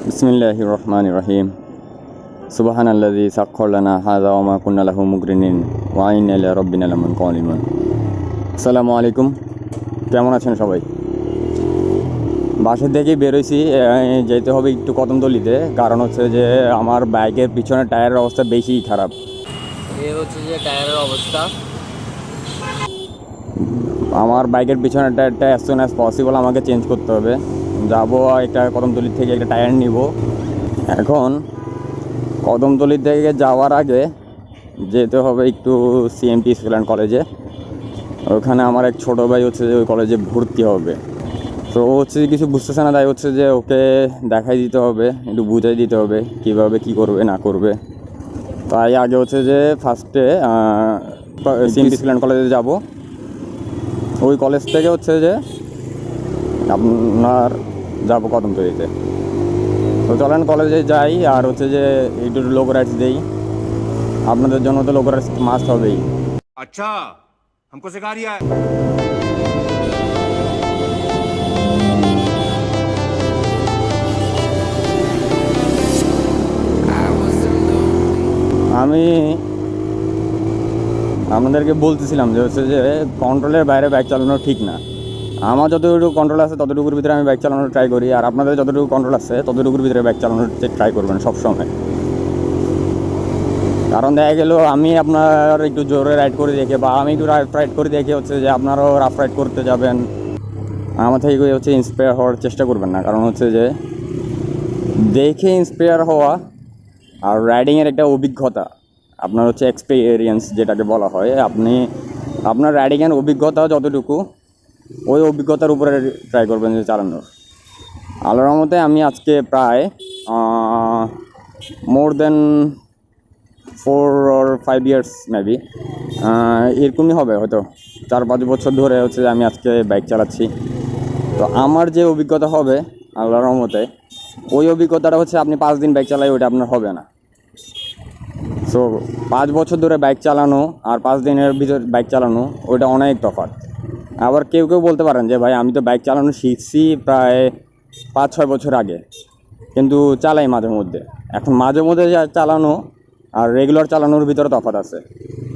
বিসমিল্লাহির রহমানির রহিম। সুবহানাল্লাযী সাখখারা লানা হাযা ওয়া মা কুন্না লাহু মুকরিনিন ওয়া ইন্না ইলা রাব্বিনা লামুনকালিবুন। আসসালামু আলাইকুম, কেমন আছেন সবাই? বাসা থেকে বেরোইছি, যেতে হবে একটু কদমতলিতে। কারণ হচ্ছে যে আমার বাইকের পিছনের টায়ারের অবস্থা বেশি খারাপ। এই হচ্ছে যে টায়ারের অবস্থা। আমার বাইকের পিছনের টায়ারটা অ্যাজ সুন অ্যাজ পসিবল আমাকে চেঞ্জ করতে হবে। যাবো একটা কদমতলি থেকে একটা টায়ার নিব। এখন কদমতলি থেকে যাওয়ার আগে যেতে হবে একটু সিএমটি স্কুল অ্যান্ড কলেজে। ওখানে আমার এক ছোটো ভাই হচ্ছে যে ওই কলেজে ভর্তি হবে। তো হচ্ছে কিছু বুঝতেছে না, তাই হচ্ছে যে ওকে দেখাই দিতে হবে, একটু বুঝাই দিতে হবে কীভাবে কী করবে না করবে। তাই আগে হচ্ছে যে ফার্স্টে সিএমটি স্কুল অ্যান্ড কলেজে যাব। ওই কলেজ থেকে হচ্ছে যে আপনার যাবো কদমতলিতে। তো চলেন কলেজে যাই, আর হচ্ছে যে একটু লোক রাইডস দেই। আপনাদের জন্য তো লোক রাইডস মাস্ট হবেই। अच्छा हमको सिखा रिया है। আমি আপনাদেরকে বলতেছিলাম যে হচ্ছে যে কন্ট্রোলের বাইরে বাইক চালানো ঠিক না। আমার যতটুকু কন্ট্রোল আছে ততটুকুর ভিতরে আমি বাইক চালানোর ট্রাই করি, আর আপনাদের যতটুকু কন্ট্রোল আছে ততটুকুর ভিতরে বাইক চালানোর ট্রাই করবেন সবসময়। কারণ দেখা গেল আমি আপনার একটু জোরে রাইড করে দেখে বা আমি একটু রাফ রাইড করে দেখে হচ্ছে যে আপনারাও রাফ রাইড করতে যাবেন, আমার থেকে হচ্ছে ইন্সপায়ার হওয়ার চেষ্টা করবেন না। কারণ হচ্ছে যে দেখে ইন্সপায়ার হওয়া আর রাইডিংয়ের একটা অভিজ্ঞতা, আপনার হচ্ছে এক্সপিরিয়েন্স যেটাকে বলা হয়, আপনি আপনার রাইডিংয়ের অভিজ্ঞতা যতটুকু ওই অভিজ্ঞতার উপরে ট্রাই করবেন যে চালানোর। আল্লাহর রহমতে আমি আজকে প্রায় মোর দেন 4 or 5 years মেবি, এরকমই হবে হয়তো 4-5 বছর ধরে হচ্ছে যে আমি আজকে বাইক চালাচ্ছি। তো আমার যে অভিজ্ঞতা হবে আল্লাহর রহমতে, ওই অভিজ্ঞতাটা হচ্ছে আপনি 5 দিন বাইক চালাই ওইটা আপনার হবে না। সো 5 বছর ধরে বাইক চালানো আর 5 দিনের ভিতর বাইক চালানো ওইটা অনেক তফাৎ। আবার কেউ কেউ বলতে পারেন যে ভাই আমি তো বাইক চালানো শিখছি প্রায় 5-6 বছর আগে, কিন্তু চালাই মাঝে মধ্যে। এখন মাঝে মধ্যে চালানো আর রেগুলার চালানোর ভিতরে তফাৎ আছে।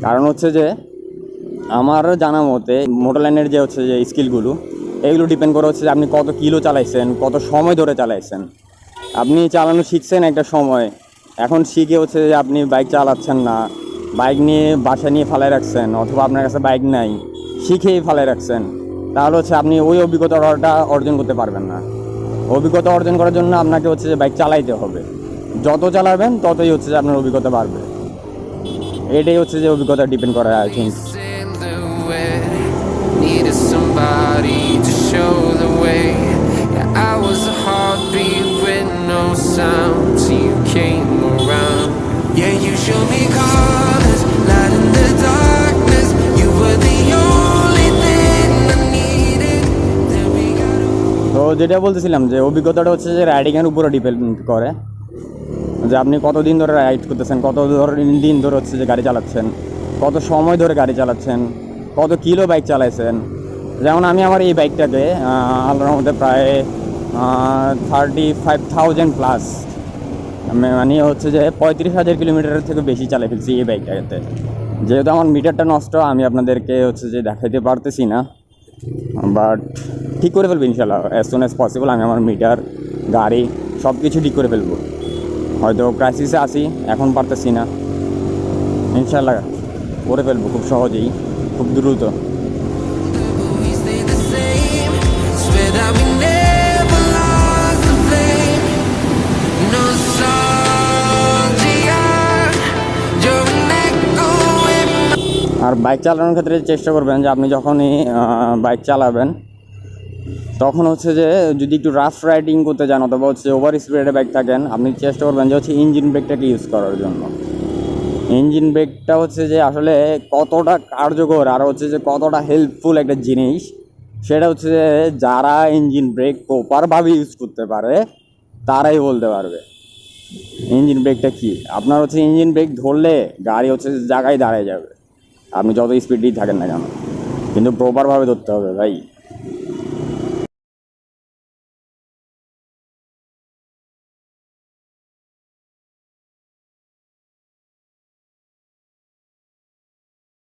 কারণ হচ্ছে যে আমার জানা মতে মোটর লাইনের যে হচ্ছে যে স্কিলগুলো, এগুলো ডিপেন্ড করে হচ্ছে যে আপনি কত কিলো চালাইছেন, কত সময় ধরে চালাইছেন। আপনি চালানো শিখছেন একটা সময়, এখন শিখে হচ্ছে যে আপনি বাইক চালাচ্ছেন না, বাইক নিয়ে বাসা নিয়ে ফালাই রাখছেন, অথবা আপনার কাছে বাইক নাই শিখেই ফালাই রাখছেন, তাহলে হচ্ছে আপনি ওই অভিজ্ঞতাটা অর্জন করতে পারবেন না। অভিজ্ঞতা অর্জন করার জন্য আপনাকে হচ্ছে যে বাইক চালাইতে হবে। যত চালাবেন ততই হচ্ছে যে আপনার অভিজ্ঞতা বাড়বে। এটাই হচ্ছে যে অভিজ্ঞতা ডিপেন্ড করে I think. Needed somebody to show the way. Yeah, I was a heartbeat with no sound till you came around. Yeah, you showed me colors, light in the darkness. You were the only thing I needed. Then we got তো যেটা বলতেছিলাম যে অভিজ্ঞতাটা হচ্ছে যে রাইডিংয়ের উপরে depend করে, যে আপনি কতদিন ধরে রাইড করতেছেন, কত দিন ধরে হচ্ছে যে গাড়ি চালাচ্ছেন, কত সময় ধরে গাড়ি চালাচ্ছেন, কত কিলো বাইক চালাইছেন। যেমন আমি আমার এই বাইকটাকে আল্লাহর মধ্যে প্রায় 35,000 প্লাস, মানে হচ্ছে যে 35,000 কিলোমিটারের থেকে বেশি চালিয়ে ফেলছি এই বাইকটাতে। যেহেতু আমার মিটারটা নষ্ট, আমি আপনাদেরকে হচ্ছে যে দেখাইতে পারতেছি না, বাট ঠিক করে ফেলবো ইনশাল্লাহ অ্যাজ সুন অ্যাজ পসিবল। আমি আমার মিটার, গাড়ি সব কিছু ঠিক করে ফেলবো। হয়তো ক্রাইসিসে আসি, এখন পারতেছি না, ইনশাল্লাহ করে ফেলবো খুব সহজেই, খুব দ্রুত। we stay the same. Swear that we never lost the flame. Nostalgia, you're an echo in my আর বাইক চালানোর ক্ষেত্রে চেষ্টা করবেন যে আপনি যখনই বাইক চালাবেন তখন হচ্ছে যে যদি একটু রাফ রাইডিং করতে যান অথবা হচ্ছে ওভার স্পিডে বাইক থাকেন, আপনি চেষ্টা করবেন যে হচ্ছে ইঞ্জিন ব্রেকটাকে ইউজ করার জন্য। ইঞ্জিন ব্রেকটা হচ্ছে যে আসলে কতটা কার্যকর আর হচ্ছে যে কতটা হেল্পফুল একটা জিনিস, সেটা হচ্ছে যে যারা ইঞ্জিন ব্রেক প্রপারভাবে ইউজ করতে পারে তারাই বলতে পারবে ইঞ্জিন ব্রেকটা কী। আপনার হচ্ছে ইঞ্জিন ব্রেক ধরলে গাড়ি হচ্ছে জায়গায় দাঁড়ায় যাবে, আপনি যত স্পিডেই থাকেন না কেন, কিন্তু প্রপারভাবে ধরতে হবে ভাই।